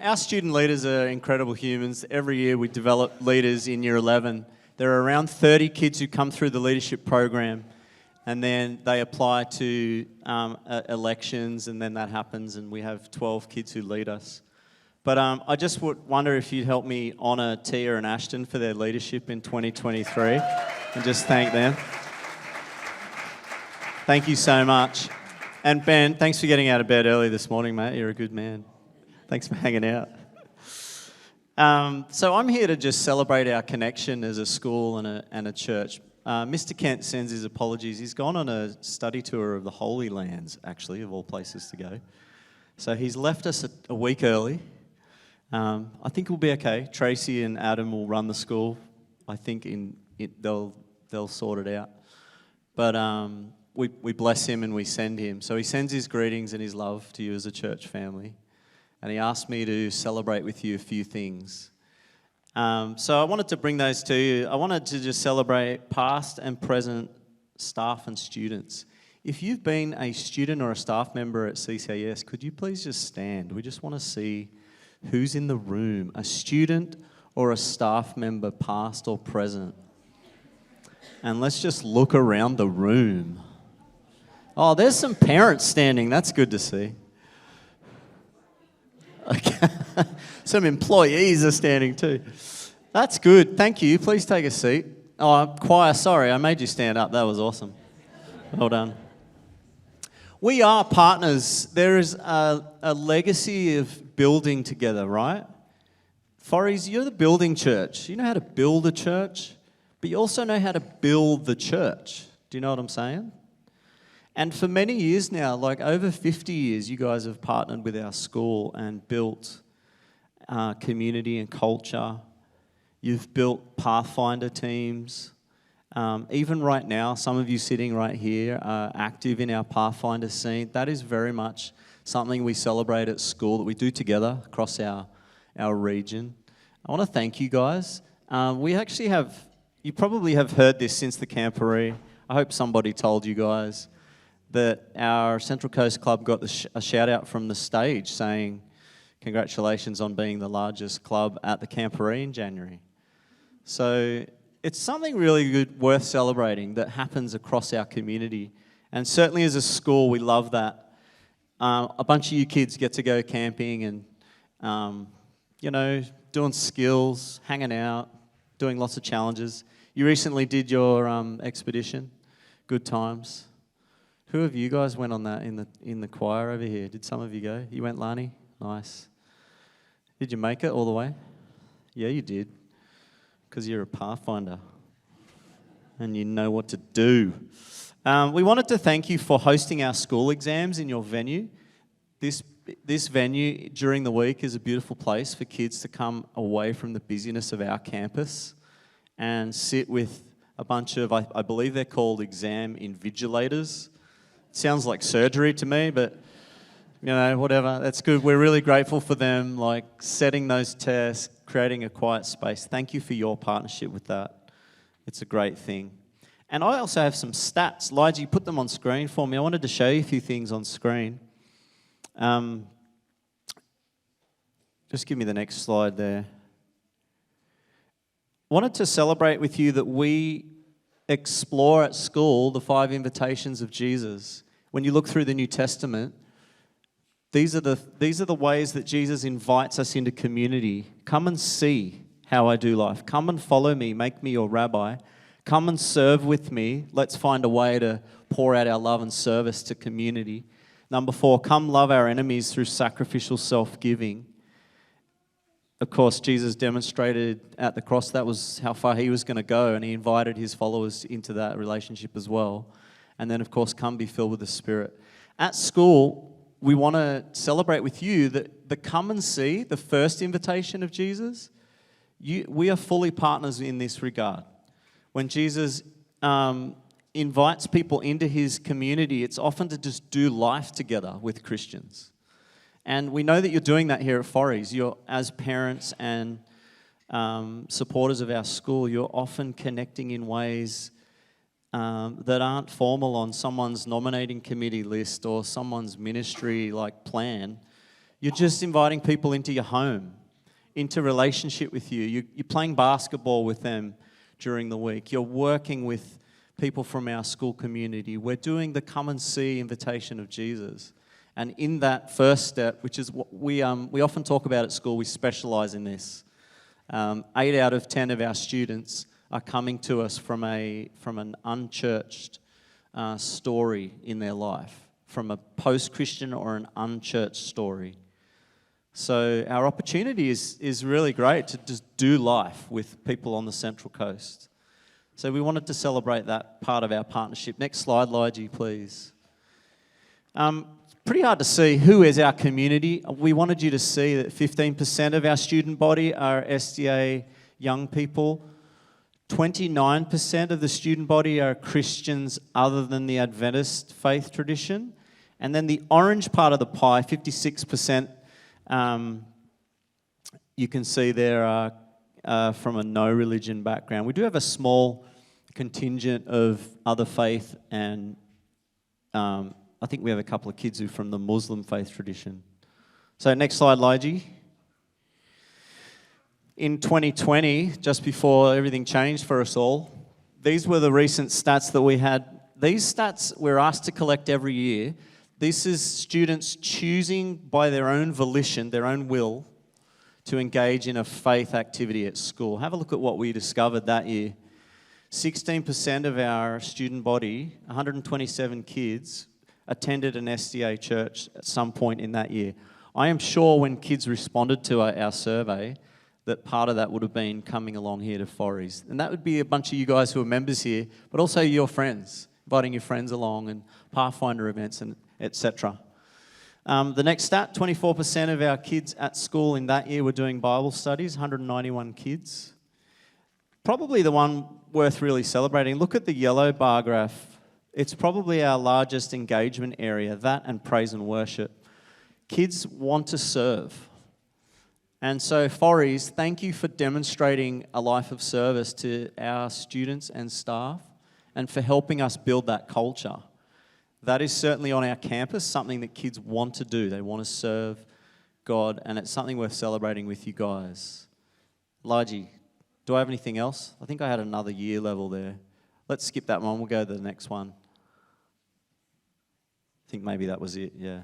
Our student leaders are incredible humans. Every year we develop leaders in Year 11. There are around 30 kids who come through the leadership program, and then they apply to elections, and then that happens, and we have 12 kids who lead us. But I just would wonder if you'd help me honour Tia and Ashton for their leadership in 2023 and just thank them. Thank you so much. And Ben, thanks for getting out of bed early this morning, mate. You're a good man. Thanks for hanging out. So I'm here to just celebrate our connection as a school and a church. Mr. Kent sends his apologies. He's gone on a study tour of the Holy Lands, actually, of all places to go. So he's left us a week early. I think we'll be okay. Tracy and Adam will run the school. I think they'll sort it out. But we bless him and we send him. So he sends his greetings and his love to you as a church family. And he asked me to celebrate with you a few things. So I wanted to bring those to you. I wanted to just celebrate past and present staff and students. If you've been a student or a staff member at CCAS, could you please just stand? We just want to see who's in the room, a student or a staff member, past or present. And let's just look around the room. Oh, there's some parents standing. That's good to see. Okay. Some employees are standing too. That's good. Thank you. Please take a seat. Oh, choir, sorry, I made you stand up. That was awesome. Well done. We are partners. There is a legacy of building together, right? Forries, you're the building church. You know how to build a church, but you also know how to build the church. Do you know what I'm saying? And for many years now, like over 50 years, you guys have partnered with our school and built community and culture. You've built Pathfinder teams. Even right now, some of you sitting right here are active in our Pathfinder scene. That is very much something we celebrate at school that we do together across our region. I want to thank you guys. We actually have, you probably have heard this since the camporee. I hope somebody told you guys that our Central Coast Club got a shout out from the stage saying, congratulations on being the largest club at the camporee in January. So it's something really good, worth celebrating, that happens across our community. And certainly as a school, we love that. A bunch of you kids get to go camping and, doing skills, hanging out, doing lots of challenges. You recently did your expedition. Good times. Who of you guys went on that in the choir over here? Did some of you go? You went, Lani? Nice. Did you make it all the way? Yeah, you did. Because you're a Pathfinder. And you know what to do. We wanted to thank you for hosting our school exams in your venue. This venue during the week is a beautiful place for kids to come away from the busyness of our campus and sit with a bunch of, I believe they're called exam invigilators. Sounds like surgery to me, but whatever. That's good. We're really grateful for them, like setting those tests, creating a quiet space. Thank you for your partnership with that. It's a great thing. And I also have some stats. Lige, you put them on screen for me. I wanted to show you a few things on screen. Just give me the next slide there. I wanted to celebrate with you that we explore at school the 5 invitations of Jesus. When you look through the New Testament, these are the ways that Jesus invites us into community. Come and see how I do life. Come and follow me. Make me your rabbi. Come and serve with me. Let's find a way to pour out our love and service to community. Number 4, come love our enemies through sacrificial self-giving. Of course, Jesus demonstrated at the cross that was how far he was going to go, and he invited his followers into that relationship as well. And then, of course, come be filled with the Spirit. At school, we want to celebrate with you that the come and see, the first invitation of Jesus, we are fully partners in this regard. When Jesus invites people into his community, it's often to just do life together with Christians. And we know that you're doing that here at Forries. You're, as parents and supporters of our school, you're often connecting in ways that aren't formal on someone's nominating committee list or someone's ministry plan. You're just inviting people into your home, into relationship with you. You're playing basketball with them during the week. You're working with people from our school community. We're doing the come and see invitation of Jesus. And in that first step, which is what we often talk about at school, we specialize in this. 8 out of 10 of our students are coming to us from an unchurched story in their life, from a post-Christian or an unchurched story. So our opportunity is really great to just do life with people on the Central Coast. So we wanted to celebrate that part of our partnership. Next slide, Lige, please. It's pretty hard to see who is our community. We wanted you to see that 15% of our student body are SDA young people. 29% of the student body are Christians other than the Adventist faith tradition. And then the orange part of the pie, 56%, you can see there are from a no religion background. We do have a small contingent of other faith, and I think we have a couple of kids who are from the Muslim faith tradition. So next slide, Lige. In 2020, just before everything changed for us all, these were the recent stats that we had. These stats we're asked to collect every year. This is students choosing by their own volition, their own will, to engage in a faith activity at school. Have a look at what we discovered that year. 16% of our student body, 127 kids, attended an SDA church at some point in that year. I am sure when kids responded to our survey, that part of that would have been coming along here to Forries. And that would be a bunch of you guys who are members here, but also your friends, inviting your friends along and Pathfinder events and etc. The next stat, 24% of our kids at school in that year were doing Bible studies, 191 kids. Probably the one worth really celebrating. Look at the yellow bar graph. It's probably our largest engagement area, that and praise and worship. Kids want to serve. And so, Forries, thank you for demonstrating a life of service to our students and staff and for helping us build that culture. That is certainly on our campus, something that kids want to do. They want to serve God, and it's something worth celebrating with you guys. Lige, do I have anything else? I think I had another year level there. Let's skip that one. We'll go to the next one. I think maybe that was it, yeah.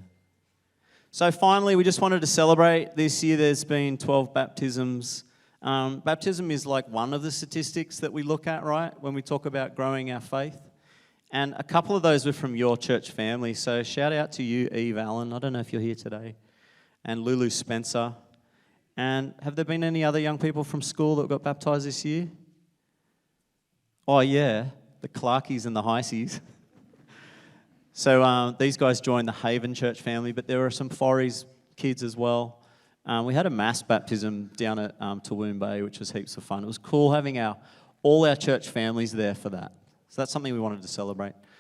So finally, we just wanted to celebrate. This year there's been 12 baptisms. Baptism is like one of the statistics that we look at, right, when we talk about growing our faith. And a couple of those were from your church family. So shout out to you, Eve Allen. I don't know if you're here today. And Lulu Spencer. And have there been any other young people from school that got baptised this year? Oh, yeah, the Clarkies and the Heiseys. So these guys joined the Haven Church family, but there were some Forries kids as well. We had a mass baptism down at Tawoon Bay, which was heaps of fun. It was cool having all our church families there for that. So that's something we wanted to celebrate.